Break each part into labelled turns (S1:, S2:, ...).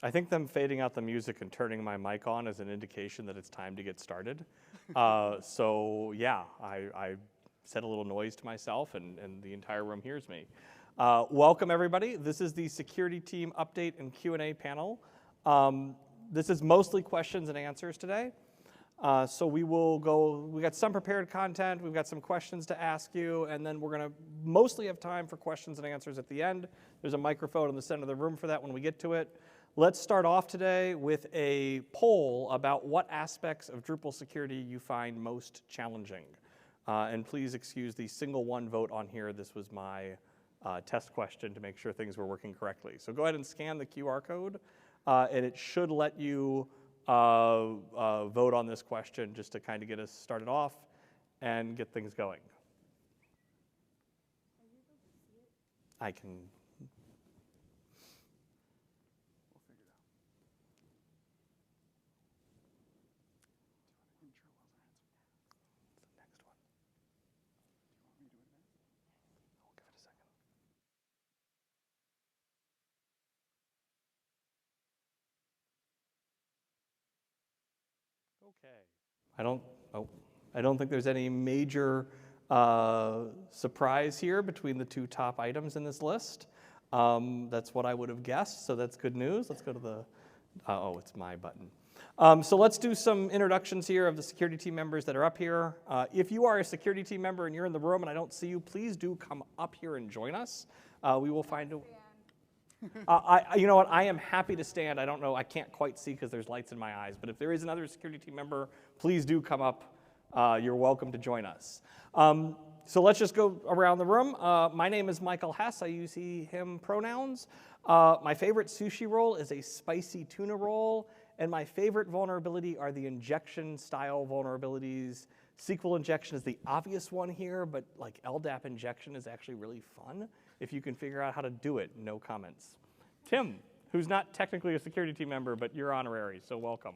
S1: I think them fading out the music and turning my mic on is an indication that it's time to get started. So yeah, I said a little noise to myself and the entire room hears me. Welcome everybody. This is the security team update and Q&A panel. This is mostly questions and answers today. So we got some prepared content, we've got some questions to ask you, and then we're gonna mostly have time for questions and answers at the end. There's a microphone in the center of the room for that when we get to it. Let's start off today with a poll about what aspects of Drupal security you find most challenging. And please excuse the single one vote on here. This was my test question to make sure things were working correctly. So go ahead and scan the QR code, and it should let you vote on this question just to kind of get us started off and get things going. I can.
S2: We'll figure it out. Do you want to intro while they're answering?
S1: It's the next one.
S2: Do you want me to advance?
S1: I'll give it a second. Okay. I don't think there's any major surprise here between the two top items in this list. That's what I would have guessed, so that's good news. Let's go to the, oh, it's my button. So let's do some introductions here of the security team members that are up here. If you are a security team member and you're in the room and I don't see you, please do come up here and join us. We will find a... you know what, I am happy to stand. I don't know, I can't quite see because there's lights in my eyes, but if there is another security team member, please do come up. You're welcome to join us. So let's just go around the room. My name is Michael Hess. I use he, him pronouns. My favorite sushi roll is a spicy tuna roll, and my favorite vulnerability are the injection style vulnerabilities. SQL injection is the obvious one here, but like LDAP injection is actually really fun if you can figure out how to do it. No comments. Tim, who's not technically a security team member, but you're honorary, so welcome.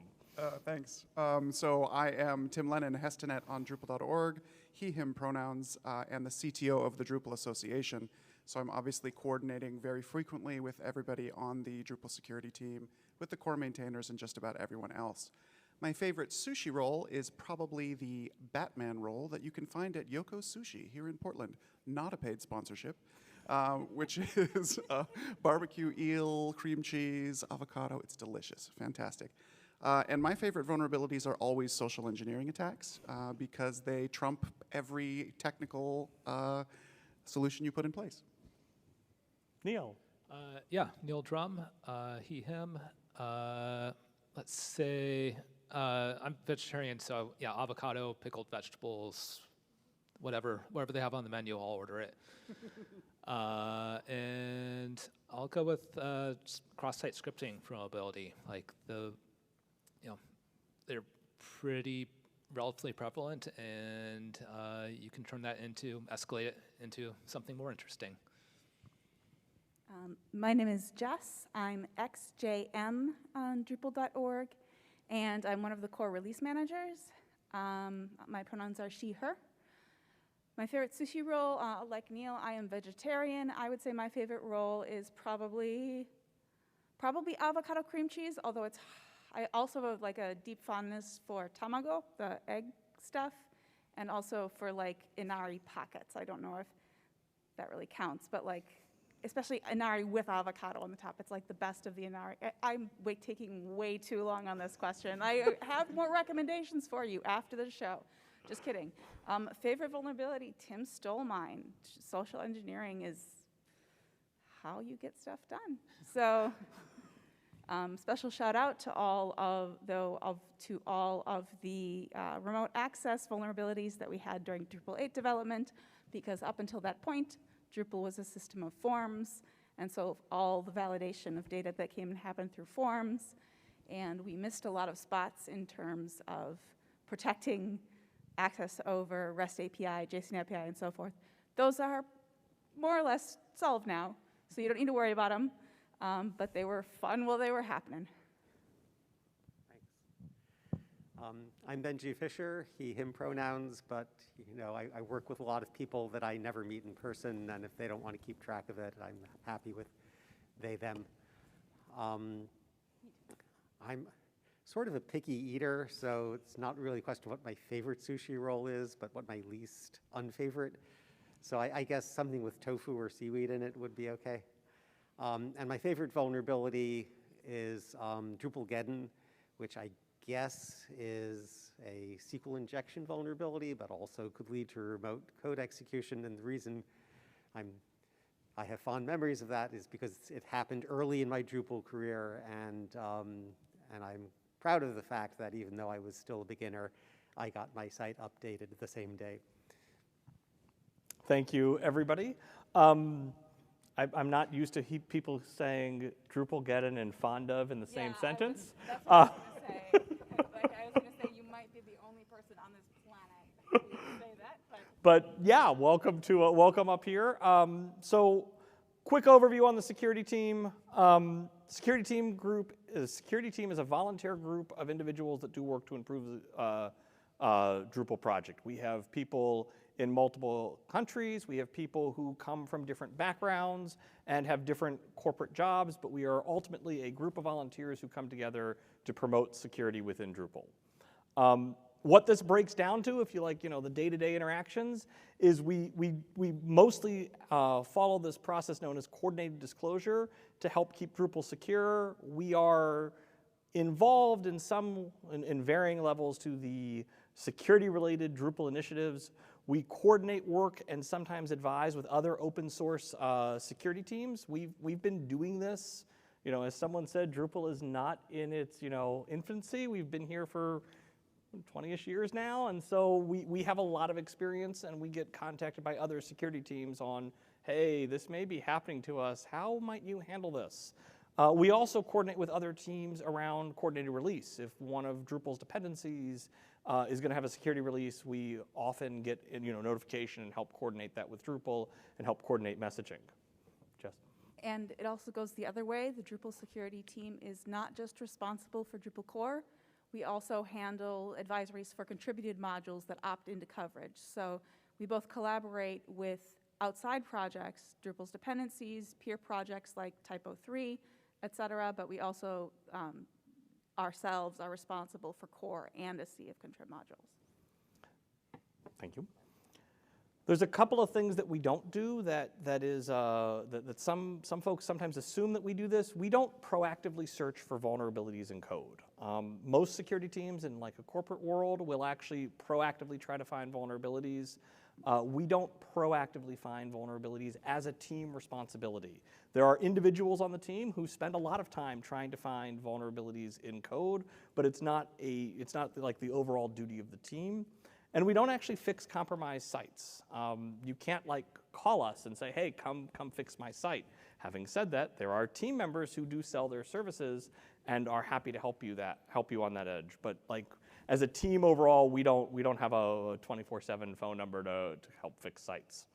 S2: Thanks. So I am Tim Lennon, Hestenet on Drupal.org, he, him pronouns, and the CTO of the Drupal Association. So I'm obviously coordinating very frequently with everybody on the Drupal security team, with the core maintainers and just about everyone else. My favorite sushi roll is probably the Batman roll that you can find at Yoko's Sushi here in Portland. Not a paid sponsorship, which is barbecue eel, cream cheese, avocado. It's delicious, fantastic. And my favorite vulnerabilities are always social engineering attacks because they trump every technical solution you put in place.
S1: Neil.
S3: Yeah, Neil Drum, he, him. Let's say I'm vegetarian, so yeah, avocado, pickled vegetables, whatever they have on the menu, I'll order it. And I'll go with cross-site scripting for mobility. Like they're relatively prevalent, and you can turn that escalate it into something more interesting.
S4: My name is Jess. I'm XJM on Drupal.org, and I'm one of the core release managers. My pronouns are she, her. My favorite sushi roll, like Neil, I am vegetarian. I would say my favorite roll is probably avocado cream cheese, although I also have like a deep fondness for tamago, the egg stuff, and also for like inari pockets. I don't know if that really counts, but like, especially inari with avocado on the top. It's like the best of the inari. I'm taking way too long on this question. I have more recommendations for you after the show. Just kidding. Favorite vulnerability, Tim stole mine. Social engineering is how you get stuff done. So special shout out to all of the remote access vulnerabilities that we had during Drupal 8 development, because up until that point, Drupal was a system of forms, and so all the validation of data that came and happened through forms, and we missed a lot of spots in terms of protecting access over REST API, JSON API, and so forth. Those are more or less solved now, so you don't need to worry about them, but they were fun while they were happening.
S5: I'm Benji Fisher, he, him pronouns, but I work with a lot of people that I never meet in person, and if they don't want to keep track of it, I'm happy with they, them. I'm sort of a picky eater, so it's not really a question of what my favorite sushi roll is, but what my least unfavorite. So I guess something with tofu or seaweed in it would be okay. And my favorite vulnerability is DrupalGeddon, which I guess is a SQL injection vulnerability, but also could lead to remote code execution. And the reason I have fond memories of that is because it happened early in my Drupal career, and I'm proud of the fact that even though I was still a beginner, I got my site updated the same day.
S1: Thank you, everybody. I'm not used to people saying DrupalGeddon and fond of in the same sentence.
S4: That's what I was going to say. Like, I was going to say you might be the only person on this planet who would say that.
S1: But yeah, welcome up here. So, quick overview on the security team. Security team is a volunteer group of individuals that do work to improve the Drupal project. We have people in multiple countries. We have people who come from different backgrounds and have different corporate jobs, but we are ultimately a group of volunteers who come together to promote security within Drupal. What this breaks down to, if you like, the day-to-day interactions, is we mostly follow this process known as coordinated disclosure to help keep Drupal secure. We are involved in varying levels to the security-related Drupal initiatives. We coordinate work and sometimes advise with other open source security teams. We've been doing this, as someone said, Drupal is not in its infancy. We've been here for 20-ish years now, and so we have a lot of experience, and we get contacted by other security teams on, hey, this may be happening to us. How might you handle this? We also coordinate with other teams around coordinated release. If one of Drupal's dependencies is going to have a security release, we often get notification and help coordinate that with Drupal and help coordinate messaging. Jess?
S4: And it also goes the other way. The Drupal security team is not just responsible for Drupal core. We also handle advisories for contributed modules that opt into coverage. So we both collaborate with outside projects, Drupal's dependencies, peer projects like Typo3, et cetera, but we also ourselves are responsible for core and a sea of contrib modules.
S1: Thank you. There's a couple of things that we don't do that some folks sometimes assume that we do this. We don't proactively search for vulnerabilities in code. Most security teams in like a corporate world will actually proactively try to find vulnerabilities. We don't proactively find vulnerabilities as a team responsibility. There are individuals on the team who spend a lot of time trying to find vulnerabilities in code, but it's not like the overall duty of the team. And we don't actually fix compromised sites. You can't call us and say, hey, come fix my site. Having said that, there are team members who do sell their services and are happy to help you on that edge. But as a team overall, we don't have a 24/7 phone number to help fix sites.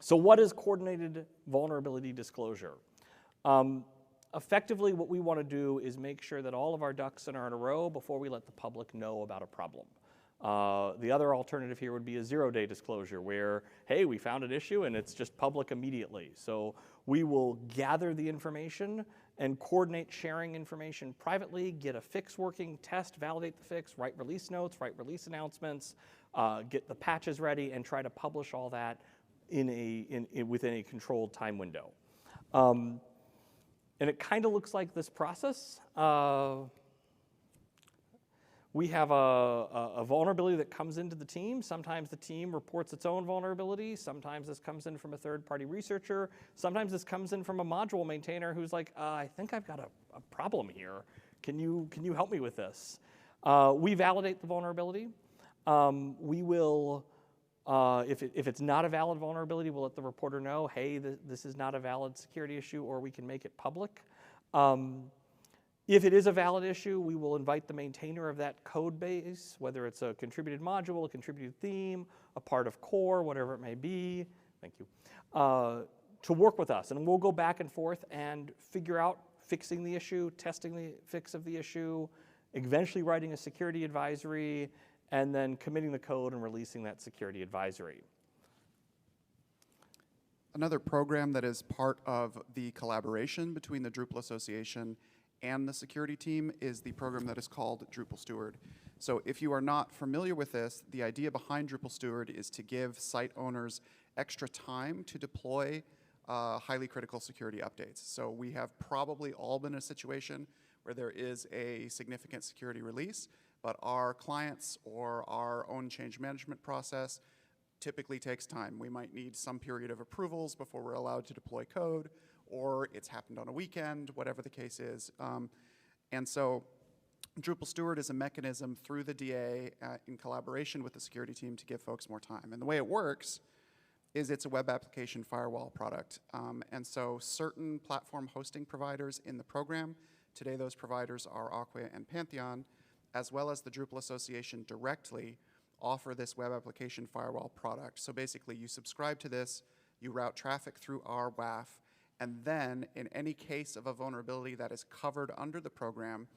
S1: So what is coordinated vulnerability disclosure? Effectively, what we want to do is make sure that all of our ducks are in a row before we let the public know about a problem. The other alternative here would be a zero-day disclosure where, hey, we found an issue and it's just public immediately. So we will gather the information and coordinate sharing information privately, get a fix working, test, validate the fix, write release notes, write release announcements, get the patches ready, and try to publish all that within a controlled time window. And it kind of looks like this process. We have a vulnerability that comes into the team. Sometimes the team reports its own vulnerability. Sometimes this comes in from a third-party researcher. Sometimes this comes in from a module maintainer who's like, I think I've got a problem here. Can you help me with this? We validate the vulnerability. We will, if it's not a valid vulnerability, we'll let the reporter know, hey, this is not a valid security issue, or we can make it public. If it is a valid issue, we will invite the maintainer of that code base, whether it's a contributed module, a contributed theme, a part of core, whatever it may be, thank you, to work with us. And we'll go back and forth and figure out fixing the issue, testing the fix of the issue, eventually writing a security advisory, and then committing the code and releasing that security advisory.
S2: Another program that is part of the collaboration between the Drupal Association and the security team is the program that is called Drupal Steward. So if you are not familiar with this, the idea behind Drupal Steward is to give site owners extra time to deploy highly critical security updates. So we have probably all been in a situation where there is a significant security release, but our clients or our own change management process typically takes time. We might need some period of approvals before we're allowed to deploy code, or it's happened on a weekend, whatever the case is. And so Drupal Steward is a mechanism through the DA in collaboration with the security team to give folks more time. And the way it works is it's a web application firewall product. And so certain platform hosting providers in the program, today those providers are Acquia and Pantheon, as well as the Drupal Association directly offer this web application firewall product. So basically you subscribe to this, you route traffic through our WAF, and then in any case of a vulnerability that is covered under the program,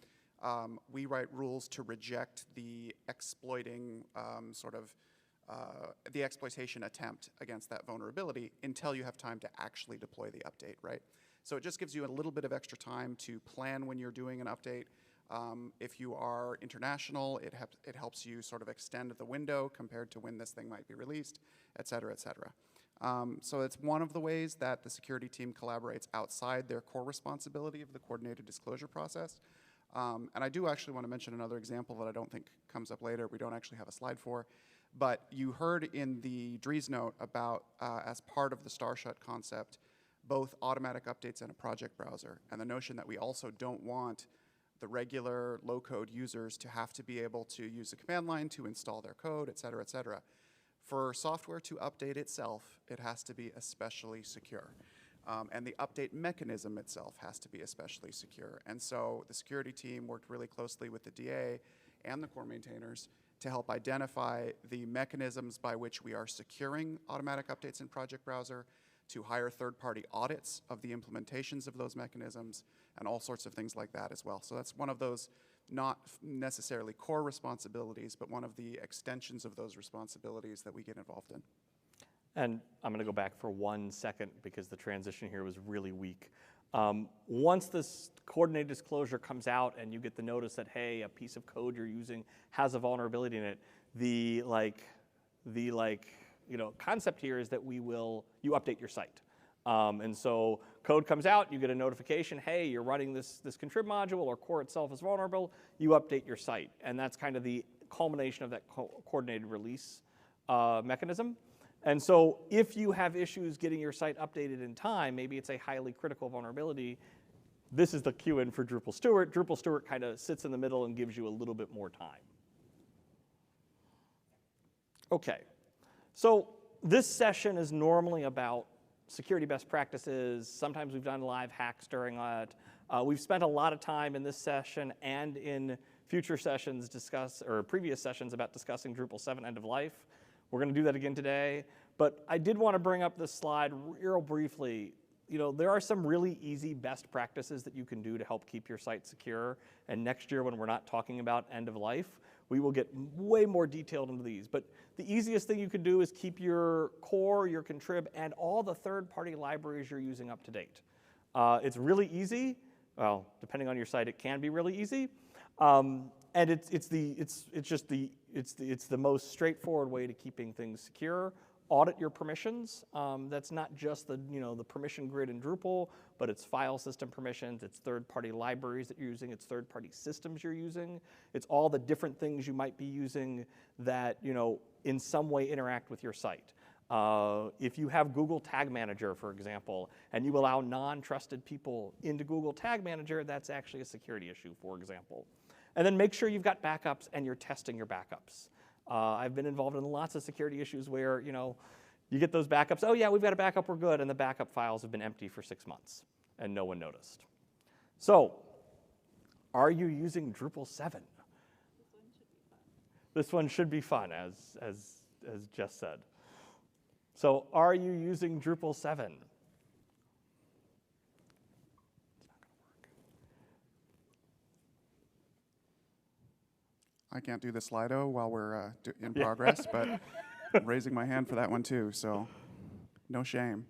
S2: we write rules to reject the exploiting the exploitation attempt against that vulnerability until you have time to actually deploy the update, right? So it just gives you a little bit of extra time to plan when you're doing an update. If you are international, it helps you sort of extend the window compared to when this thing might be released, et cetera, et cetera. So it's one of the ways that the security team collaborates outside their core responsibility of the coordinated disclosure process. And I do actually want to mention another example that I don't think comes up later, we don't actually have a slide for. But you heard in the Dries note about, as part of the Starshut concept, both automatic updates and a project browser, and the notion that we also don't want the regular low-code users to have to be able to use a command line to install their code, et cetera, et cetera. For software to update itself, it has to be especially secure. And the update mechanism itself has to be especially secure. And so the security team worked really closely with the DA and the core maintainers to help identify the mechanisms by which we are securing automatic updates in Project Browser, to hire third-party audits of the implementations of those mechanisms, and all sorts of things like that as well. So that's one of those not necessarily core responsibilities, but one of the extensions of those responsibilities that we get involved in.
S1: And I'm going to go back for 1 second because the transition here was really weak. Once this coordinated disclosure comes out and you get the notice that, hey, a piece of code you're using has a vulnerability in it, the concept here is that you update your site. And so code comes out, you get a notification, hey, you're running this contrib module or core itself is vulnerable, you update your site. And that's kind of the culmination of that coordinated release mechanism. And so if you have issues getting your site updated in time, maybe it's a highly critical vulnerability, this is the cue in for Drupal Steward. Drupal Steward kind of sits in the middle and gives you a little bit more time. Okay, so this session is normally about security best practices. Sometimes we've done live hacks during it. We've spent a lot of time in this session and in future sessions previous sessions about discussing Drupal 7 end of life. We're going to do that again today. But I did want to bring up this slide real briefly. There are some really easy best practices that you can do to help keep your site secure. And next year, when we're not talking about end of life, we will get way more detailed into these. But the easiest thing you can do is keep your core, your contrib, and all the third-party libraries you're using up to date. It's really easy. Well, depending on your site, it can be really easy. And it's the most straightforward way to keeping things secure. Audit your permissions. That's not just the permission grid in Drupal, but it's file system permissions, it's third-party libraries that you're using, it's third-party systems you're using, it's all the different things you might be using that in some way interact with your site. If you have Google Tag Manager, for example, and you allow non-trusted people into Google Tag Manager, that's actually a security issue, for example. And then make sure you've got backups and you're testing your backups. I've been involved in lots of security issues where, you get those backups, oh yeah, we've got a backup, we're good, and the backup files have been empty for 6 months, and no one noticed. So, are you using Drupal 7? This one should be fun, as Jess said. So, are you using Drupal 7?
S2: I can't do the Slido while we're in progress, but I'm raising my hand for that one too, so no shame.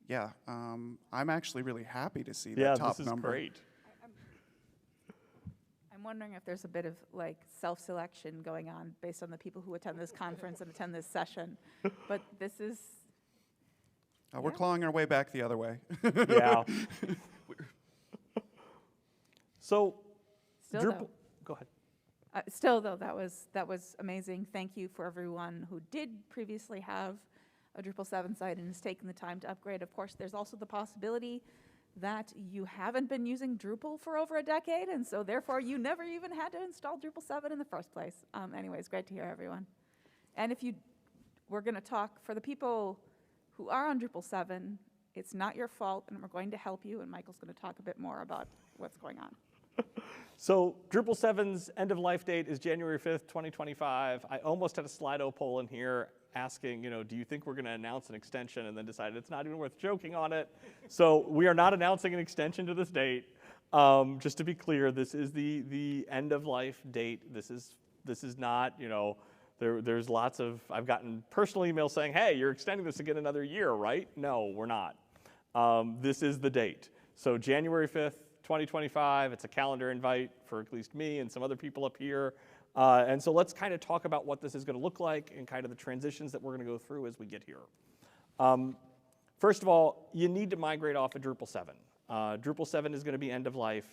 S2: Yeah, I'm actually really happy to see
S1: Yeah,
S2: that top
S1: this is
S2: number.
S1: great.
S4: I'm wondering if there's a bit of like self-selection going on based on the people who attend this conference and attend this session. But this is,
S2: We're
S4: Yeah.
S2: clawing our way back the other way.
S1: Yeah. So,
S4: still
S1: Drupal,
S4: though,
S1: go ahead.
S4: that was amazing. Thank you for everyone who did previously have a Drupal 7 site and has taken the time to upgrade. Of course, there's also the possibility that you haven't been using Drupal for over a decade, and so therefore you never even had to install Drupal 7 in the first place. Anyways, great to hear everyone. And we're going to talk, for the people who are on Drupal 7, it's not your fault, and we're going to help you, and Michael's going to talk a bit more about what's going on.
S1: So Drupal 7's end of life date is January 5th, 2025. I almost had a Slido poll in here asking, do you think we're going to announce an extension, and then decided it's not even worth joking on it. So we are not announcing an extension to this date. Just to be clear, this is the end of life date. This is not, there's lots of, I've gotten personal emails saying, hey, you're extending this again another year, right? No, we're not. This is the date. So January 5th, 2025, it's a calendar invite for at least me and some other people up here. And so let's kind of talk about what this is going to look like and kind of the transitions that we're going to go through as we get here. First of all, you need to migrate off of Drupal 7. Drupal 7 is going to be end of life,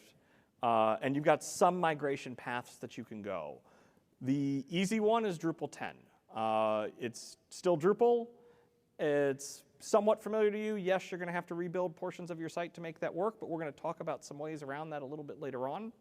S1: and you've got some migration paths that you can go. The easy one is Drupal 10. It's still Drupal. It's somewhat familiar to you. Yes, you're going to have to rebuild portions of your site to make that work, but we're going to talk about some ways around that a little bit later on.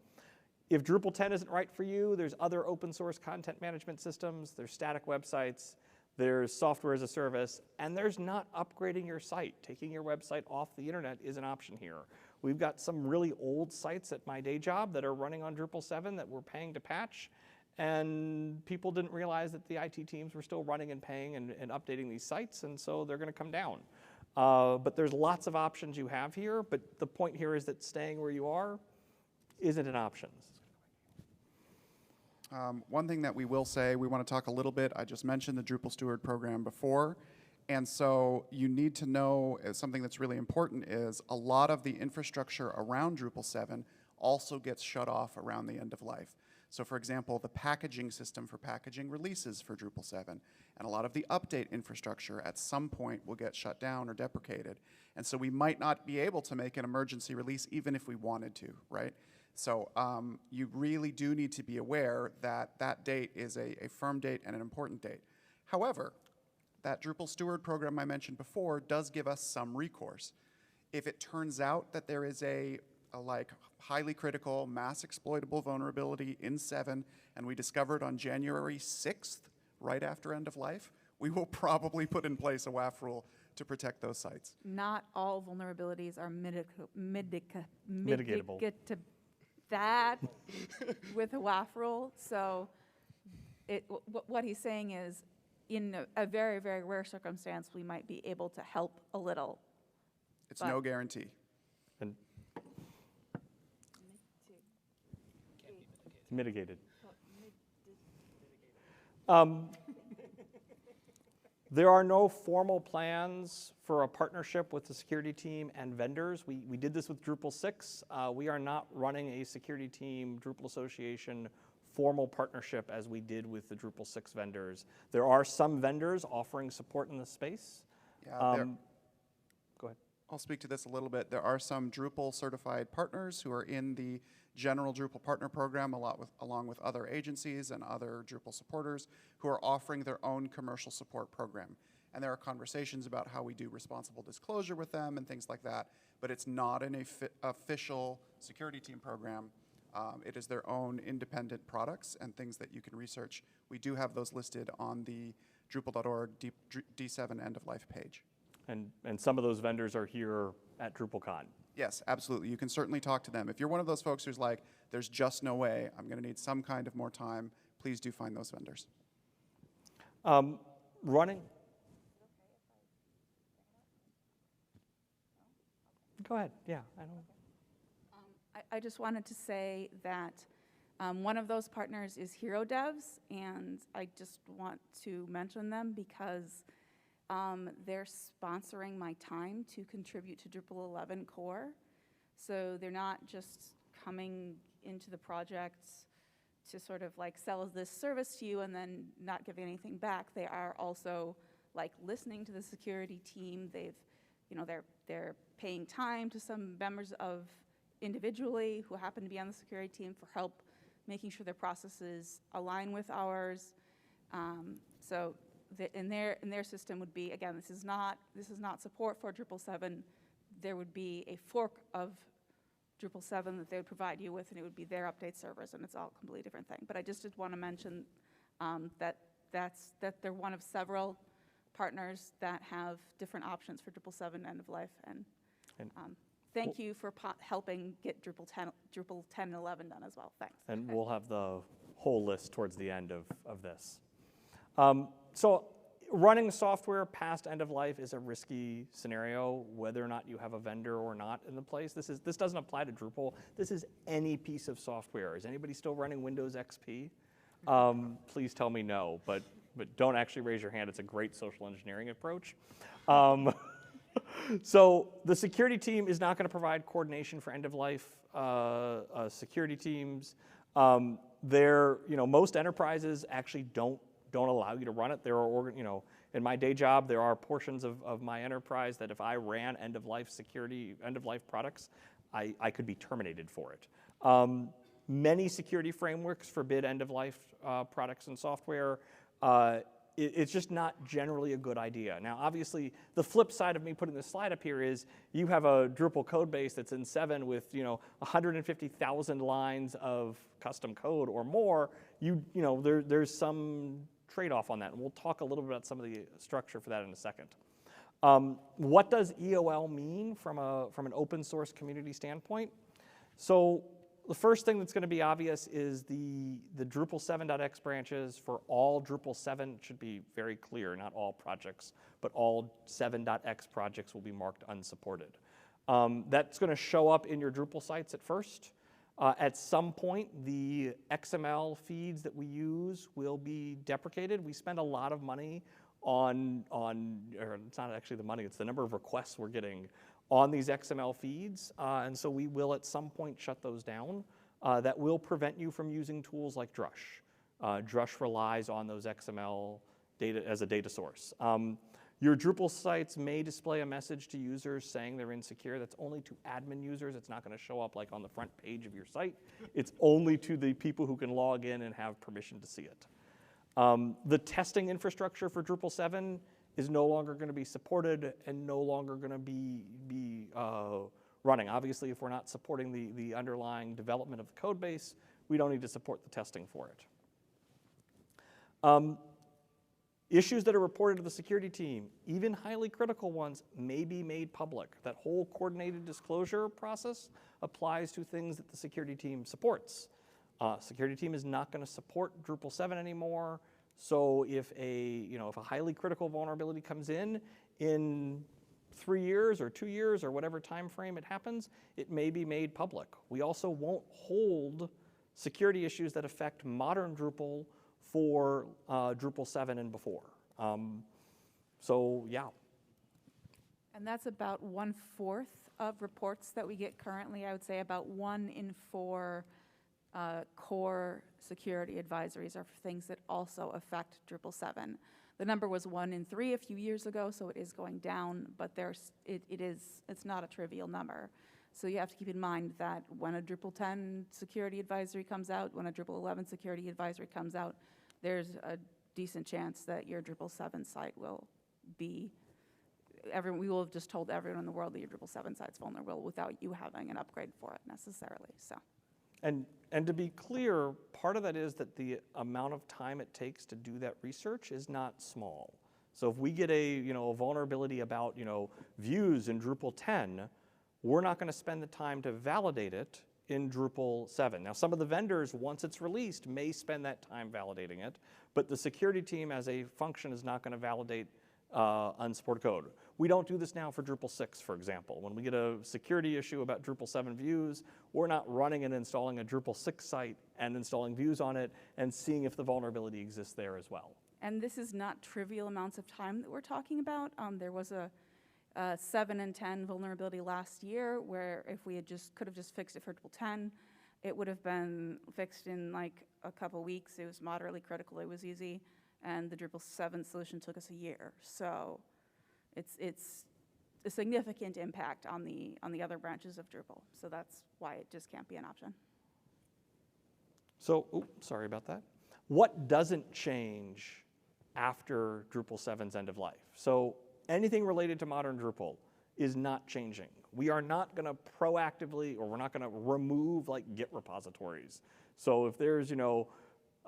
S1: If Drupal 10 isn't right for you, there's other open source content management systems, there's static websites, there's software as a service, and there's not upgrading your site. Taking your website off the internet is an option here. We've got some really old sites at my day job that are running on Drupal 7 that we're paying to patch, and people didn't realize that the IT teams were still running and paying and updating these sites, and so they're going to come down. But there's lots of options you have here, but the point here is that staying where you are isn't an option.
S2: One thing that we will say, we want to talk a little bit, I just mentioned the Drupal Steward program before, and so you need to know something that's really important is a lot of the infrastructure around Drupal 7 also gets shut off around the end of life. So for example, the packaging system for packaging releases for Drupal 7, and a lot of the update infrastructure at some point will get shut down or deprecated. And so we might not be able to make an emergency release even if we wanted to, right? So you really do need to be aware that that date is a firm date and an important date. However, that Drupal Steward program I mentioned before does give us some recourse. If it turns out that there is a highly critical, mass exploitable vulnerability in 7, and we discover it on January 6th, right after end of life, we will probably put in place a WAF rule to protect those sites.
S4: Not all vulnerabilities are
S1: Mitigatable.
S4: that with a WAF rule. So what he's saying is, in a very, very rare circumstance, we might be able to help a little.
S2: It's no guarantee.
S1: And it's mitigated. There are no formal plans for a partnership with the security team and vendors. We did this with Drupal 6. We are not running a security team, Drupal Association formal partnership as we did with the Drupal 6 vendors. There are some vendors offering support in this space.
S2: Yeah,
S1: Go ahead.
S2: I'll speak to this a little bit. There are some Drupal certified partners who are in the general Drupal partner program along with other agencies and other Drupal supporters who are offering their own commercial support program. And there are conversations about how we do responsible disclosure with them and things like that, but it's not an official security team program. It is their own independent products and things that you can research. We do have those listed on the Drupal.org D7 end of life page.
S1: And some of those vendors are here at DrupalCon.
S2: Yes, absolutely. You can certainly talk to them. If you're one of those folks who's like, there's just no way, I'm going to need some kind of more time, please do find those vendors.
S1: Running. Go ahead. Yeah, I don't.
S4: I just wanted to say that one of those partners is Hero Devs, and I just want to mention them because they're sponsoring my time to contribute to Drupal 11 core. So they're not just coming into the project to sort of like sell this service to you and then not giving anything back. They are also like listening to the security team. They're paying time to some members of individually who happen to be on the security team for help making sure their processes align with ours. So in their system would be, again, this is not support for Drupal 7. There would be a fork of Drupal 7 that they would provide you with, and it would be their update servers, and it's all a completely different thing. But I just did want to mention that they're one of several partners that have different options for Drupal 7 end of life, and thank you for helping get Drupal 10 and 11 done as well. Thanks.
S1: And we'll have the whole list towards the end of this. So running software past end of life is a risky scenario, whether or not you have a vendor or not in the place. This doesn't apply to Drupal. This is any piece of software. Is anybody still running Windows XP? Please tell me no, but don't actually raise your hand. It's a great social engineering approach. So the security team is not going to provide coordination for end of life security teams. Most enterprises actually don't allow you to run it. There are, in my day job, there are portions of my enterprise that if I ran end of life products, I could be terminated for it. Many security frameworks forbid end of life products and software. It's just not generally a good idea. Now, obviously, the flip side of me putting this slide up here is you have a Drupal code base that's in 7 with 150,000 lines of custom code or more. There's some trade-off on that, and we'll talk a little bit about some of the structure for that in a second. What does EOL mean from an open source community standpoint? So the first thing that's going to be obvious is the Drupal 7.x branches for all Drupal 7 should be very clear, not all projects, but all 7.x projects will be marked unsupported. That's going to show up in your Drupal sites at first. At some point, the XML feeds that we use will be deprecated. We spend a lot of money or it's not actually the money, it's the number of requests we're getting on these XML feeds, and so we will at some point shut those down. That will prevent you from using tools like Drush. Drush relies on those XML data as a data source. Your Drupal sites may display a message to users saying they're insecure. That's only to admin users. It's not going to show up like on the front page of your site. It's only to the people who can log in and have permission to see it. The testing infrastructure for Drupal 7 is no longer going to be supported and no longer going to be running. Obviously, if we're not supporting the underlying development of the code base, we don't need to support the testing for it. Issues that are reported to the security team, even highly critical ones, may be made public. That whole coordinated disclosure process applies to things that the security team supports. Security team is not going to support Drupal 7 anymore. So if a highly critical vulnerability comes in 3 years or 2 years or whatever time frame it happens, it may be made public. We also won't hold security issues that affect modern Drupal for Drupal 7 and before. So yeah.
S4: And that's about 1/4 of reports that we get currently. I would say about 1 in 4 core security advisories are for things that also affect Drupal 7. The number was 1 in 3 a few years ago, so it is going down, but it's not a trivial number. So you have to keep in mind that when a Drupal 10 security advisory comes out, when a Drupal 11 security advisory comes out, there's a decent chance that your Drupal 7 site will be, we will have just told everyone in the world that your Drupal 7 site's vulnerable without you having an upgrade for it necessarily, so.
S1: And to be clear, part of that is that the amount of time it takes to do that research is not small. So if we get a vulnerability about views in Drupal 10, we're not going to spend the time to validate it in Drupal 7. Now, some of the vendors, once it's released, may spend that time validating it, but the security team as a function is not going to validate unsupported code. We don't do this now for Drupal 6, for example. When we get a security issue about Drupal 7 views, we're not running and installing a Drupal 6 site and installing views on it and seeing if the vulnerability exists there as well.
S4: And this is not trivial amounts of time that we're talking about. There was a 7 and 10 vulnerability last year where if we could have just fixed it for Drupal 10, it would have been fixed in like a couple weeks. It was moderately critical, it was easy. And the Drupal 7 solution took us a year. So it's a significant impact on the other branches of Drupal. So that's why it just can't be an option.
S1: So, sorry about that. What doesn't change after Drupal 7's end of life? So anything related to modern Drupal is not changing. We are not going to proactively, or we're not going to remove like Git repositories. So if there's, a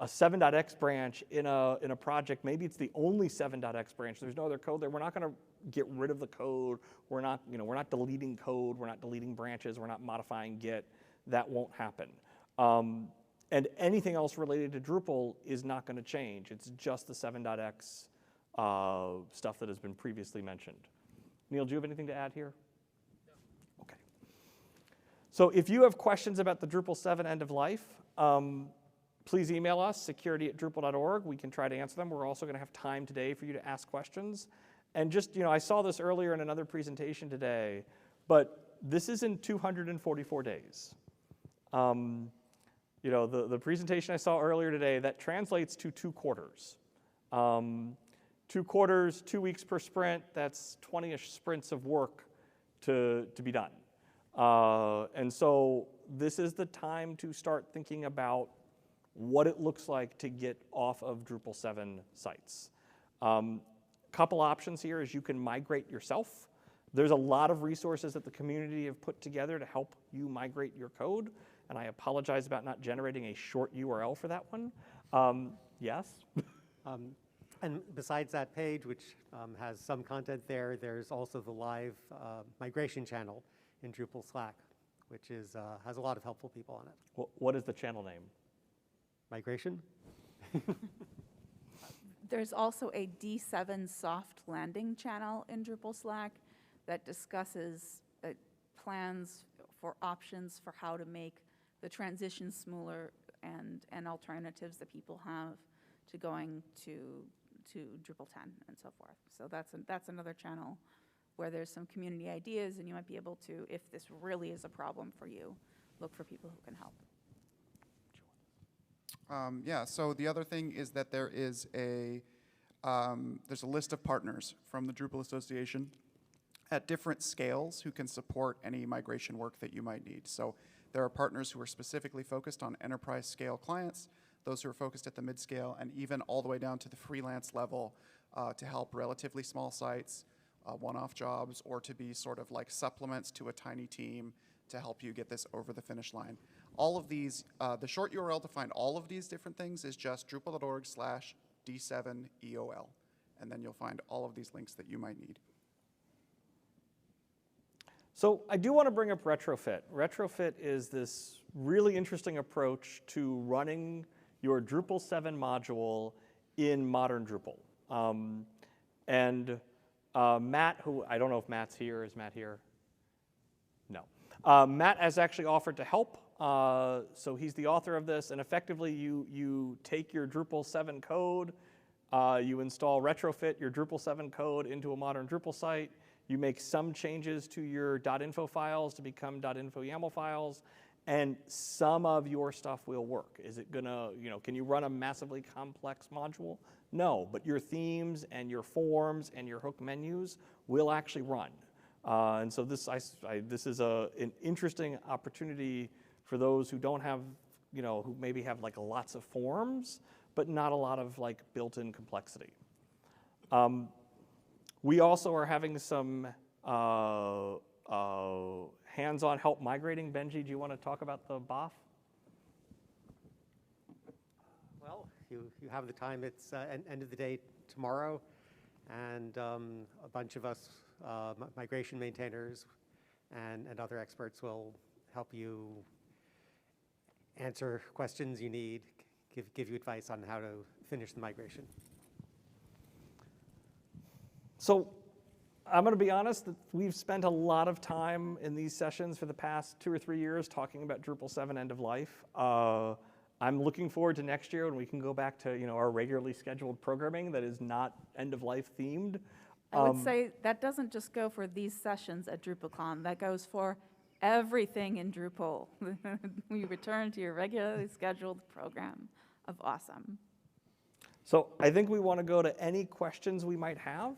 S1: 7.x branch in a project, maybe it's the only 7.x branch, there's no other code there, we're not going to get rid of the code. We're not deleting code, we're not deleting branches, we're not modifying Git. That won't happen. And anything else related to Drupal is not going to change. It's just the 7.x stuff that has been previously mentioned. Neil, do you have anything to add here? No. Okay. So if you have questions about the Drupal 7 end of life, please email us, security@drupal.org. We can try to answer them. We're also going to have time today for you to ask questions. And just, I saw this earlier in another presentation today, but this is in 244 days. The presentation I saw earlier today, that translates to 2 quarters. 2 quarters, 2 weeks per sprint, that's 20-ish sprints of work to be done. And so this is the time to start thinking about what it looks like to get off of Drupal 7 sites. Couple options here is you can migrate yourself. There's a lot of resources that the community have put together to help you migrate your code. And I apologize about not generating a short URL for that one. Yes?
S5: And besides that page, which has some content there, there's also the live migration channel in Drupal Slack, which has a lot of helpful people on it.
S1: What is the channel name?
S5: Migration?
S4: There's also a D7 soft landing channel in Drupal Slack that discusses plans for options for how to make the transition smoother and alternatives that people have to going to Drupal 10 and so forth. So that's another channel where there's some community ideas, and you might be able to, if this really is a problem for you, look for people who can help.
S2: So the other thing is that there's a list of partners from the Drupal Association at different scales who can support any migration work that you might need. So there are partners who are specifically focused on enterprise scale clients, those who are focused at the mid-scale, and even all the way down to the freelance level to help relatively small sites, one-off jobs, or to be sort of like supplements to a tiny team to help you get this over the finish line. All of these, the short URL to find all of these different things is just drupal.org/D7EOL. And then you'll find all of these links that you might need.
S1: So I do want to bring up retrofit. Retrofit is this really interesting approach to running your Drupal 7 module in modern Drupal. Matt, who I don't know if Matt's here. Is Matt here? No. Matt has actually offered to help. So he's the author of this, and effectively you take your Drupal 7 code, you install retrofit your Drupal 7 code into a modern Drupal site, you make some changes to your .info files to become .info YAML files, and some of your stuff will work. Is it gonna, can you run a massively complex module? No, but your themes and your forms and your hook menus will actually run. And so this is an interesting opportunity for those who don't have, who maybe have like lots of forms, but not a lot of like built-in complexity. We also are having some hands-on help migrating. Benji, do you want to talk about the BOF?
S5: Well, you have the time. It's end of the day tomorrow, and a bunch of us, migration maintainers and other experts will help you answer questions you need, give you advice on how to finish the migration.
S1: So I'm going to be honest that we've spent a lot of time in these sessions for the past 2 or 3 years talking about Drupal 7 end of life. I'm looking forward to next year when we can go back to, you know, our regularly scheduled programming that is not end-of-life themed.
S4: I would say that doesn't just go for these sessions at DrupalCon, that goes for everything in Drupal. We return to your regularly scheduled program of awesome.
S1: So I think we want to go to any questions we might have.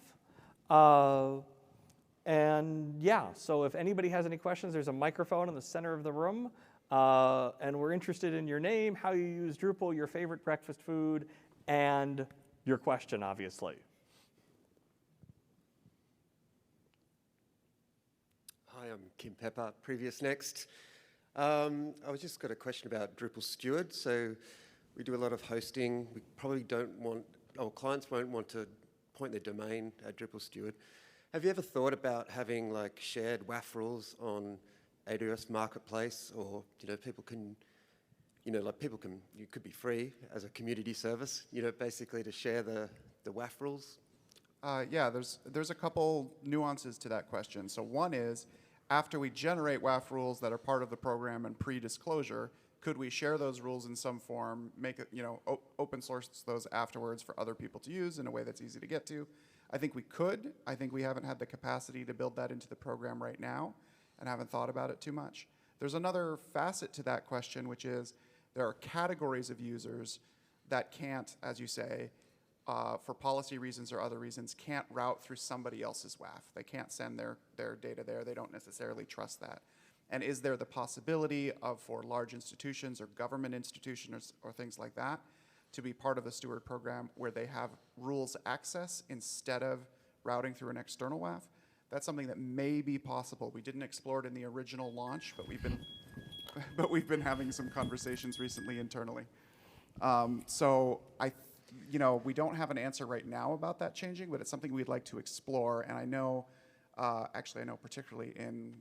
S1: And yeah, so if anybody has any questions, there's a microphone in the center of the room. And we're interested in your name, how you use Drupal, your favorite breakfast food, and your question, obviously.
S6: Hi, I'm Kim Pepper, previous next. I was just got a question about Drupal Steward. So we do a lot of hosting. We probably don't want, our clients won't want to point their domain at Drupal Steward. Have you ever thought about having like shared WAF rules on AWS Marketplace, or, you know, people can, you know, like people can, you could be free as a community service, you know, basically to share the WAF rules?
S2: Yeah, there's a couple nuances to that question. So one is, after we generate WAF rules that are part of the program and pre-disclosure, could we share those rules in some form, make it, you know, open source those afterwards for other people to use in a way that's easy to get to? I think we could. I think we haven't had the capacity to build that into the program right now and haven't thought about it too much. There's another facet to that question, which is there are categories of users that can't, as you say, for policy reasons or other reasons, can't route through somebody else's WAF. They can't send their data there. They don't necessarily trust that. And is there the possibility of, for large institutions or government institutions or things like that, to be part of the Steward program where they have rules access instead of routing through an external WAF? That's something that may be possible. We didn't explore it in the original launch, but we've been having some conversations recently internally. So you know, we don't have an answer right now about that changing, but it's something we'd like to explore. And I know, actually, I know particularly in,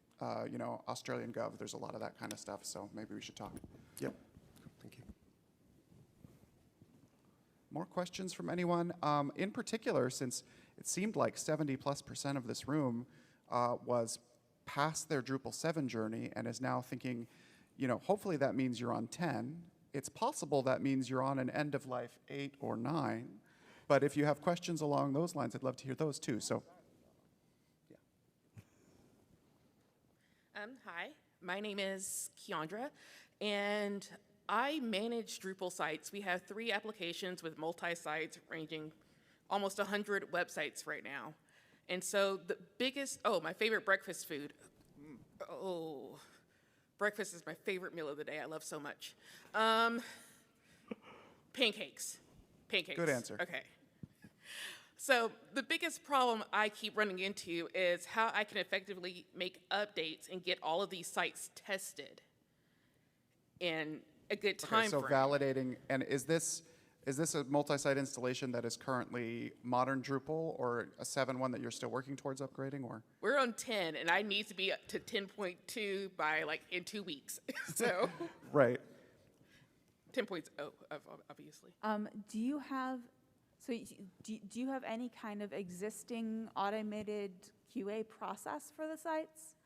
S2: you know, Australian Gov, there's a lot of that kind of stuff. So maybe we should talk.
S6: Yep. Thank you.
S2: More questions from anyone? In particular, since it seemed like 70+% of this room was past their Drupal 7 journey and is now thinking, you know, hopefully that means you're on 10. It's possible that means you're on an end of life 8 or 9. But if you have questions along those lines, I'd love to hear those too. So, yeah.
S7: Hi, my name is Keandra, and I manage Drupal sites. We have 3 applications with multi-sites ranging almost 100 websites right now. And so the biggest, my favorite breakfast food. Breakfast is my favorite meal of the day. I love so much. Pancakes. Pancakes.
S2: Good answer.
S7: Okay. So the biggest problem I keep running into is how I can effectively make updates and get all of these sites tested in a good time
S2: So
S7: frame.
S2: validating, and is this a multi-site installation that is currently modern Drupal or a 7.1 that you're still working towards upgrading, or?
S7: We're on 10, and I need to be up to 10.2 by like in 2 weeks. So
S2: Right.
S7: 10.0, obviously.
S4: Do you have, do you have any kind of existing automated QA process for the sites?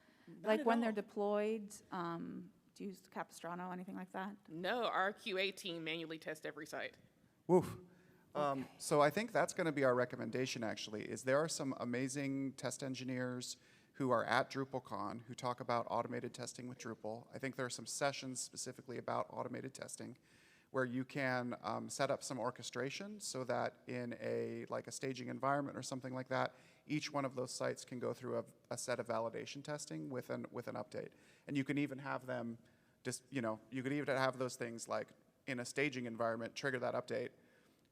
S7: Not
S4: Like
S7: at
S4: when they're
S7: all.
S4: deployed, do you use Capistrano, anything like that?
S7: No, our QA team manually tests every site.
S2: Woof. So I think that's going to be our recommendation, actually, is there are some amazing test engineers who are at DrupalCon who talk about automated testing with Drupal. I think there are some sessions specifically about automated testing where you can set up some orchestration so that in a staging environment or something like that, each one of those sites can go through a set of validation testing with an update. And you can even have them just, you know, you could even have those things like in a staging environment, trigger that update,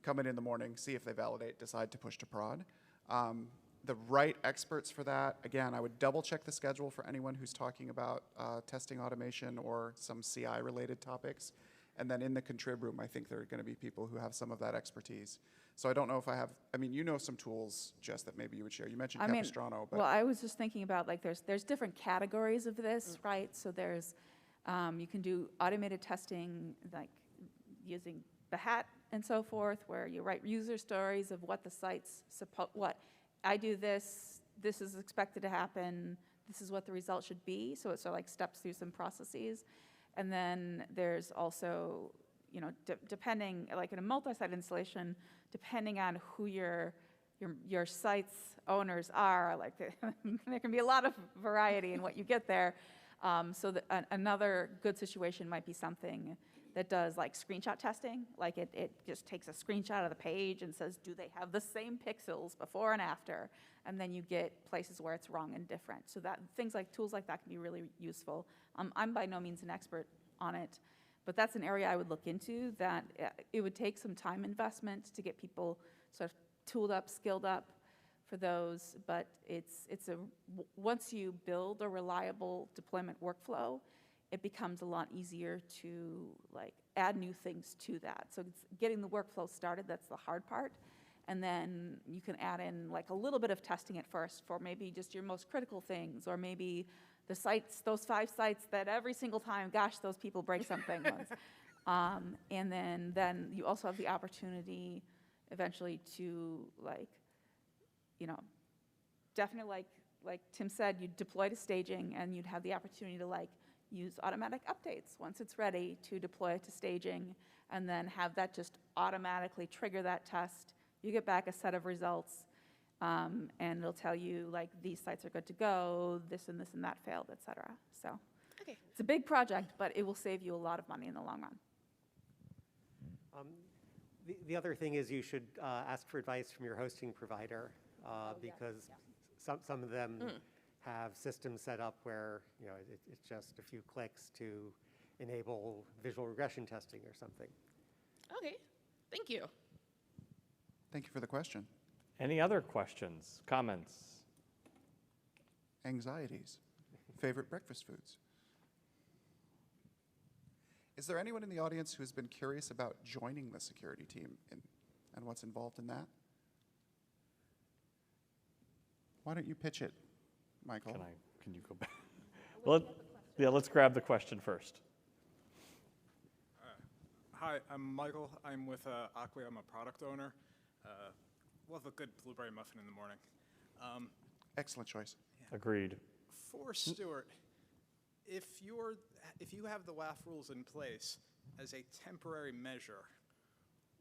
S2: come in the morning, see if they validate, decide to push to prod. The right experts for that, again, I would double check the schedule for anyone who's talking about testing automation or some CI-related topics. And then in the contrib room, I think there are going to be people who have some of that expertise. So I don't know if I have, I mean, you know some tools, Jess, that maybe you would share. You mentioned Capistrano, but.
S4: Well, I was just thinking about, like, there's different categories of this, right? So there's, you can do automated testing, like using Behat and so forth, where you write user stories of what the site's what I do this is expected to happen, this is what the result should be. So it sort of like steps through some processes. And then there's also, depending, like in a multi-site installation, depending on who your site's owners are, like there can be a lot of variety in what you get there. So another good situation might be something that does like screenshot testing, like it just takes a screenshot of the page and says, do they have the same pixels before and after? And then you get places where it's wrong and different. So that tools like that can be really useful. I'm by no means an expert on it, but that's an area I would look into, that it would take some time investment to get people sort of tooled up, skilled up for those, but once you build a reliable deployment workflow, it becomes a lot easier to like add new things to that. So it's getting the workflow started, that's the hard part. And then you can add in like a little bit of testing at first for maybe just your most critical things, or maybe the sites, those 5 sites that every single time, gosh, those people break something once. And then you also have the opportunity eventually to like, definitely like Tim said, you'd deploy to staging and you'd have the opportunity to like use automatic updates once it's ready to deploy it to staging, and then have that just automatically trigger that test. You get back a set of results, and it'll tell you like these sites are good to go, this and that failed, et cetera. So
S7: Okay.
S4: it's a big project, but it will save you a lot of money in the long run.
S5: The other thing is you should ask for advice from your hosting provider, because some of them have systems set up where it's just a few clicks to enable visual regression testing or something.
S7: Okay, thank you.
S2: Thank you for the question.
S1: Any other questions, comments?
S2: Anxieties. Favorite breakfast foods. Is there anyone in the audience who has been curious about joining the security team and what's involved in that? Why don't you pitch it, Michael?
S1: Can you go back? Well, let's grab the question first.
S8: Hi, I'm Michael. I'm with Ackley. I'm a product owner. Love a good blueberry muffin in the morning.
S2: Excellent choice.
S1: Agreed.
S8: For Stuart, if you have the WAF rules in place as a temporary measure,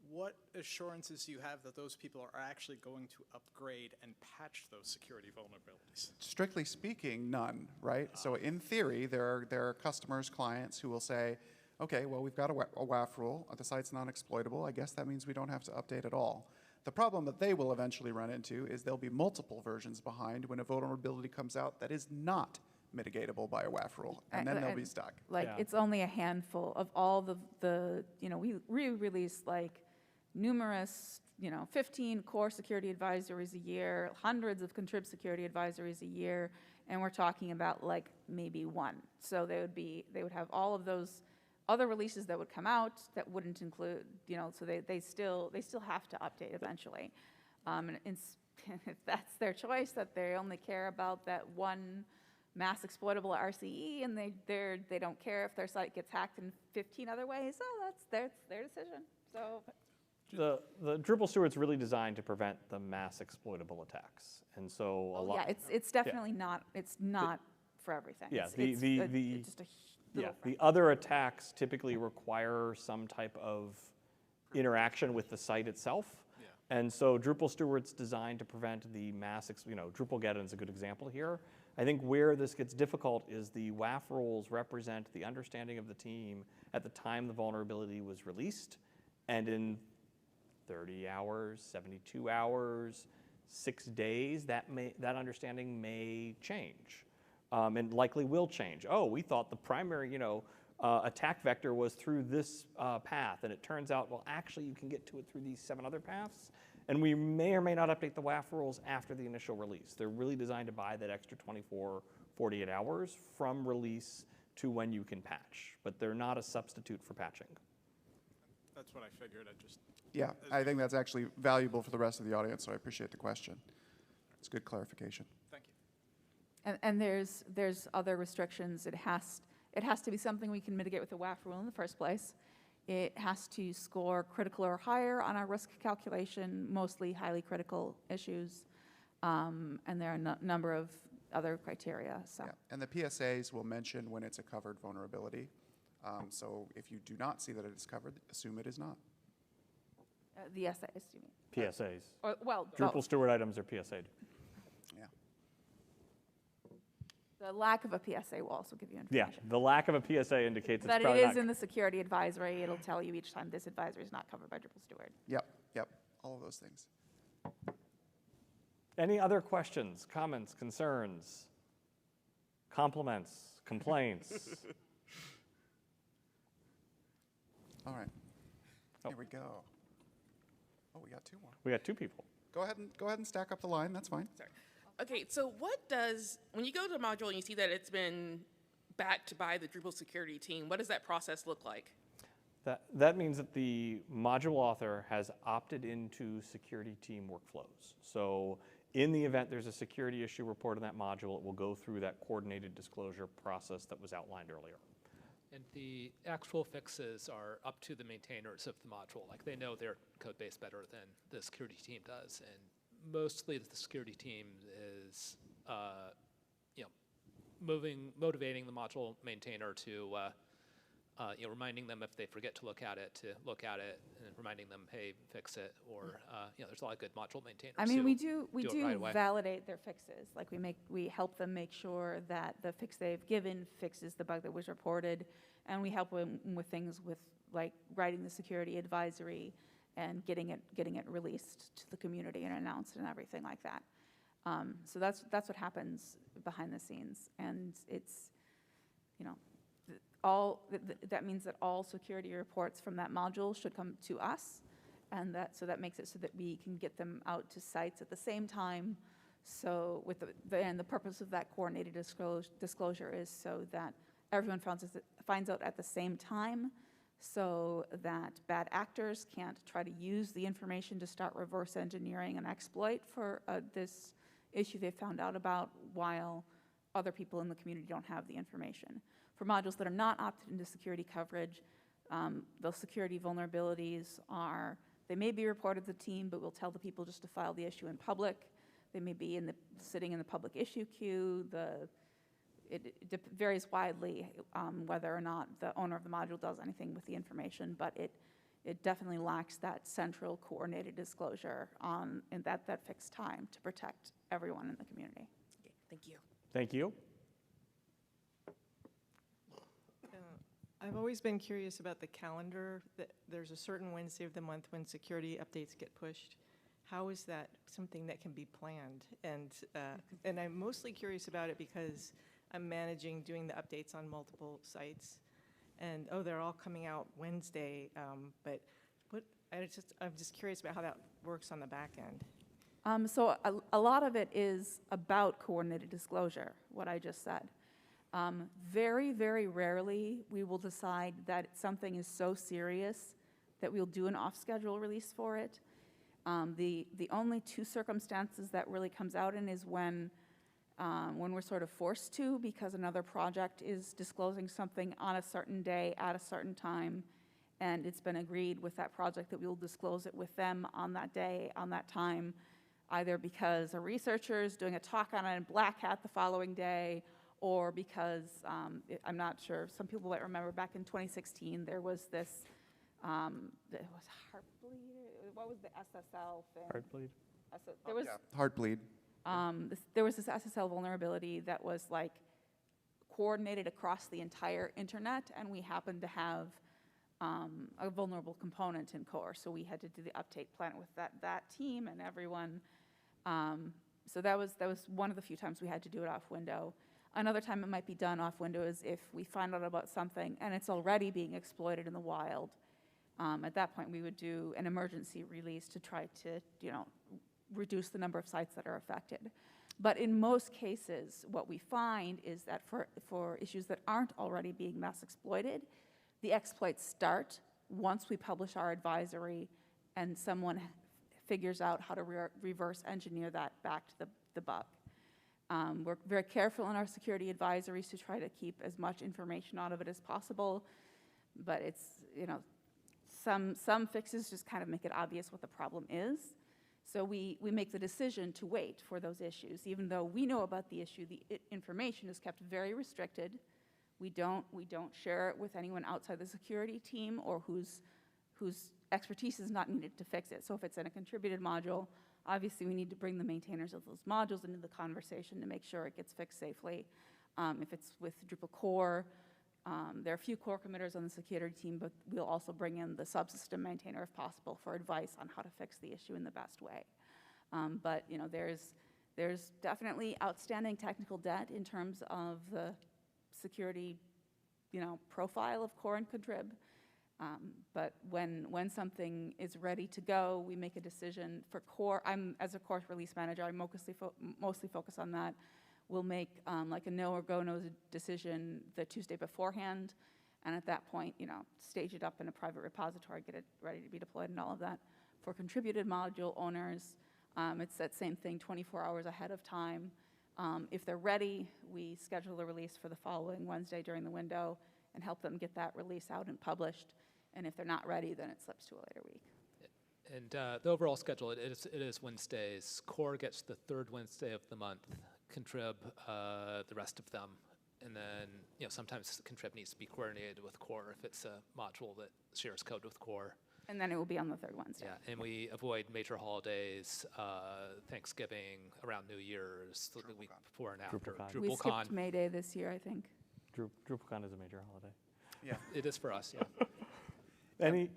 S8: what assurances do you have that those people are actually going to upgrade and patch those security vulnerabilities?
S2: Strictly speaking, none, right? So in theory, there are customers, clients who will say, okay, well, we've got a WAF rule. The site's non-exploitable. I guess that means we don't have to update at all. The problem that they will eventually run into is there'll be multiple versions behind when a vulnerability comes out that is not mitigatable by a WAF rule, and then they'll be stuck.
S4: Like,
S1: Yeah.
S4: it's only a handful of all the we re-release like numerous, 15 core security advisories a year, hundreds of contrib security advisories a year, and we're talking about like maybe one. So they would have all of those other releases that would come out that wouldn't include, so they still have to update eventually. And if that's their choice, that they only care about that one mass exploitable RCE, and they don't care if their site gets hacked in 15 other ways, that's their decision. So
S1: The Drupal Steward's really designed to prevent the mass exploitable attacks, and so a lot.
S4: yeah, it's definitely not. It's not for everything.
S1: Yeah,
S4: it's just a little
S1: the other attacks typically require some type of interaction with the site itself.
S8: Yeah.
S1: And so Drupal Steward's designed to prevent the mass, Drupal Get is a good example here. I think where this gets difficult is the WAF rules represent the understanding of the team at the time the vulnerability was released, and in 30 hours, 72 hours, 6 days, that understanding may change. And likely will change. Oh, we thought the primary, attack vector was through this path, and it turns out, well, actually, you can get to it through these 7 other paths. And we may or may not update the WAF rules after the initial release. They're really designed to buy that extra 24, 48 hours from release to when you can patch. But they're not a substitute for patching.
S8: That's what I figured.
S2: Yeah, I think that's actually valuable for the rest of the audience, so I appreciate the question. It's good clarification.
S8: Thank you.
S4: And there's other restrictions. It has to be something we can mitigate with the WAF rule in the first place. It has to score critical or higher on our risk calculation, mostly highly critical issues, and there are a number of other criteria. So.
S2: Yeah. And the PSAs will mention when it's a covered vulnerability. So if you do not see that it is covered, assume it is not.
S4: The essays, you mean?
S1: PSAs.
S4: Or, well,
S1: Drupal
S4: both.
S1: steward items are PSA'd.
S2: Yeah.
S4: The lack of a PSA will also give you
S1: Yeah,
S4: information.
S1: the lack of a PSA indicates it's
S4: But it
S1: probably
S4: is
S1: not.
S4: in the security advisory. It'll tell you each time this advisory is not covered by Drupal steward.
S2: Yep, yep, all of those things.
S1: Any other questions, comments, concerns, compliments, complaints?
S2: All right,
S1: Oh.
S2: here we go. Oh, we got two more.
S1: We got 2 people.
S2: Go ahead and stack up the line, that's fine.
S7: Sorry. Okay, so when you go to the module and you see that it's been backed by the Drupal security team, what does that process look like?
S1: That means that the module author has opted into security team workflows. So in the event there's a security issue report in that module, it will go through that coordinated disclosure process that was outlined earlier.
S3: And the actual fixes are up to the maintainers of the module. Like, they know their code base better than the security team does. And mostly the security team is, motivating the module maintainer to, reminding them if they forget to look at it, and reminding them, hey, fix it. Or, there's a lot of good module maintainers.
S4: I mean, we
S3: who
S4: do
S3: it right away.
S4: validate their fixes. Like, we help them make sure that the fix they've given fixes the bug that was reported, and we help them with things with, like, writing the security advisory and getting it released to the community and announced and everything like that. So that's what happens behind the scenes, and it's, that means that all security reports from that module should come to us, and that makes it so that we can get them out to sites at the same time. So and the purpose of that coordinated disclosure is so that everyone finds out at the same time, so that bad actors can't try to use the information to start reverse engineering an exploit for this issue they found out about, while other people in the community don't have the information. For modules that are not opted into security coverage, those security vulnerabilities they may be reported to the team, but we'll tell the people just to file the issue in public. They may be sitting in the public issue queue. It varies widely whether or not the owner of the module does anything with the information, but it definitely lacks that central coordinated disclosure in that fixed time to protect everyone in the community.
S7: Okay, thank you.
S1: Thank you.
S9: I've always been curious about the calendar, that there's a certain Wednesday of the month when security updates get pushed. How is that something that can be planned? And I'm mostly curious about it because I'm doing the updates on multiple sites. And, they're all coming out Wednesday, but I'm just curious about how that works on the back end.
S4: So a lot of it is about coordinated disclosure, what I just said. Very, very rarely we will decide that something is so serious that we'll do an off-schedule release for it. The only 2 circumstances that really comes out in is when we're sort of forced to, because another project is disclosing something on a certain day at a certain time, and it's been agreed with that project that we will disclose it with them on that day, on that time, either because a researcher is doing a talk on it in Black Hat the following day, or because, I'm not sure, some people might remember back in 2016, there was this, it was Heartbleed, what was the SSL thing?
S1: Heartbleed.
S4: There was,
S2: Heartbleed.
S4: there was this SSL vulnerability that was like coordinated across the entire internet, and we happened to have a vulnerable component in core, so we had to do the update plan with that team and everyone. So that was one of the few times we had to do it off window. Another time it might be done off window is if we find out about something and it's already being exploited in the wild. At that point, we would do an emergency release to try to, reduce the number of sites that are affected. But in most cases, what we find is that for issues that aren't already being mass exploited, the exploits start once we publish our advisory and someone figures out how to reverse engineer that back to the bug. We're very careful in our security advisories to try to keep as much information out of it as possible, but it's, some fixes just kind of make it obvious what the problem is. So we make the decision to wait for those issues. Even though we know about the issue, the information is kept very restricted. We don't share it with anyone outside the security team or whose expertise is not needed to fix it. So if it's in a contributed module, obviously we need to bring the maintainers of those modules into the conversation to make sure it gets fixed safely. If it's with Drupal core, there are a few core committers on the security team, but we'll also bring in the subsystem maintainer if possible for advice on how to fix the issue in the best way. But you know, there's definitely outstanding technical debt in terms of the security, you know, profile of core and contrib. But when something is ready to go, we make a decision for core. As a core release manager, I mostly focus on that. We'll make like a no or go no decision the Tuesday beforehand, and at that point, you know, stage it up in a private repository, get it ready to be deployed and all of that. For contributed module owners, it's that same thing, 24 hours ahead of time. If they're ready, we schedule the release for the following Wednesday during the window and help them get that release out and published. And if they're not ready, then it slips to a later week.
S3: And the overall schedule, it is Wednesdays. Core gets the third Wednesday of the month, contrib the rest of them. And then, you know, sometimes contrib needs to be coordinated with core if it's a module that shares code with core.
S4: And then it will be on the third Wednesday.
S3: Yeah, and we avoid major holidays, Thanksgiving, around New Year's, the week before and after.
S1: DrupalCon.
S4: We skipped May Day this year, I think.
S1: DrupalCon is a major holiday.
S2: Yeah.
S3: It is for us, yeah.
S1: Any?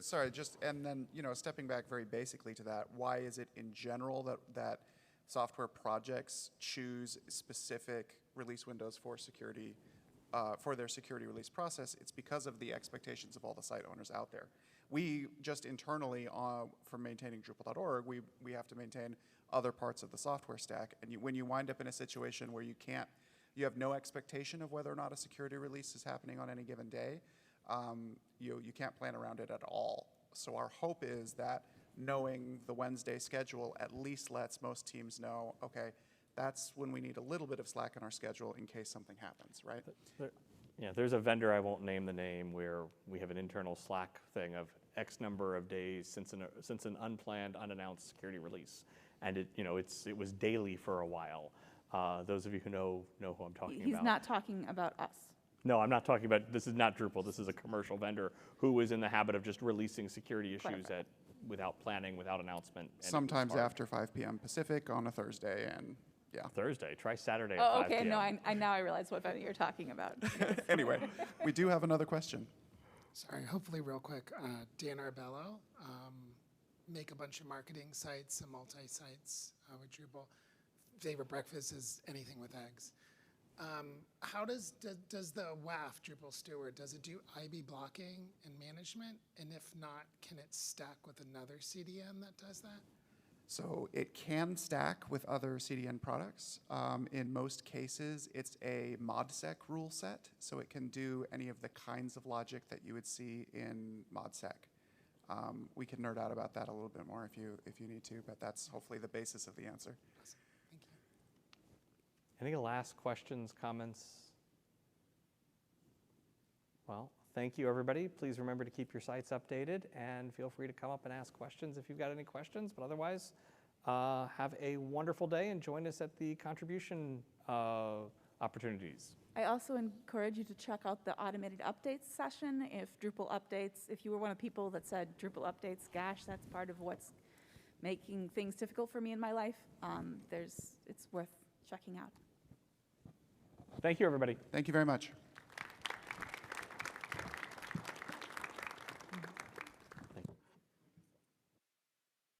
S2: Sorry, and then, you know, stepping back very basically to that, why is it in general that software projects choose specific release windows for security, for their security release process? It's because of the expectations of all the site owners out there. We just internally, for maintaining Drupal.org, we have to maintain other parts of the software stack. And when you wind up in a situation where you have no expectation of whether or not a security release is happening on any given day, you can't plan around it at all. So our hope is that knowing the Wednesday schedule at least lets most teams know, okay, that's when we need a little bit of slack in our schedule in case something happens, right?
S1: Yeah, there's a vendor, I won't name the name, where we have an internal Slack thing of X number of days since an unplanned, unannounced security release, and it was daily for a while. Those of you who know who I'm talking about.
S4: He's not talking about us.
S1: No, I'm not talking about, this is not Drupal, this is a commercial vendor who is in the habit of just releasing security issues without planning, without announcement.
S2: Sometimes after 5 p.m. Pacific on a Thursday, and yeah.
S1: Thursday, try Saturday at 5
S4: okay,
S1: p.m.
S4: no, now I realize what vendor you're talking about.
S2: Anyway, we do have another question.
S10: Sorry, hopefully real quick. Dan Arbello, make a bunch of marketing sites and multi-sites with Drupal. Favorite breakfast is anything with eggs. How does the WAF, Drupal Steward, does it do IB blocking and management? And if not, can it stack with another CDN that does that?
S2: So it can stack with other CDN products. In most cases, it's a ModSec rule set, so it can do any of the kinds of logic that you would see in ModSec. We can nerd out about that a little bit more if you need to, but that's hopefully the basis of the answer.
S10: Awesome. Thank you.
S1: Any last questions, comments? Well, thank you, everybody. Please remember to keep your sites updated, and feel free to come up and ask questions if you've got any questions. But otherwise, have a wonderful day, and join us at the contribution opportunities.
S4: I also encourage you to check out the automated updates session. If Drupal updates, if you were one of the people that said Drupal updates, gosh, that's part of what's making things difficult for me in my life, it's worth checking out.
S1: Thank you, everybody.
S2: Thank you very much.